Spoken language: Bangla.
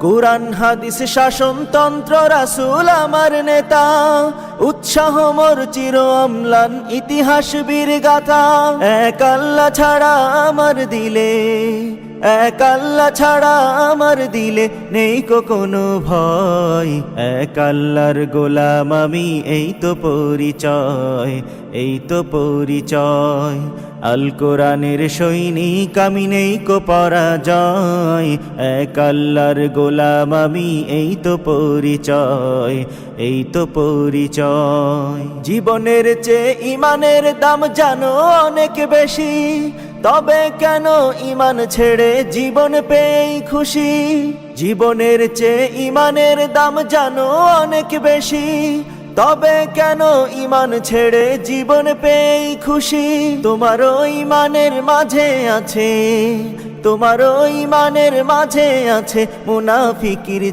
কুরআন হাদিস শাসনতন্ত্র রাসূল আমার নেতা, উৎসাহ মোর চির অম্লান ইতিহাস বীর গাথা। এক আল্লাহ ছাড়া আমার দিলে, এক আল্লাহ ছাড়া আমার দিলে নেই কোনো ভয়। এক আল্লাহর গোলাম আমি, এই তো পরিচয়, এই তো পরিচয়। আল কোরআনের সৈনিক আমি, নেই কো পরাজয়। এক আল্লাহর গোলাম আমি, এই তো পরিচয়, এই তো পরিচয়। জীবনের চেয়ে ইমানের দাম জানো অনেক বেশি, তবে কেন ইমান ছেড়ে জীবন পেয়েই খুশি। জীবনের চেয়ে ইমানের দাম জানো অনেক বেশি, তবে কেন ইমান ছেড়ে জীবন পেয়েই খুশি। তোমারও ইমানের মাঝে আছে, তোমারও ইমানের মাঝে আছে মুনাফিকির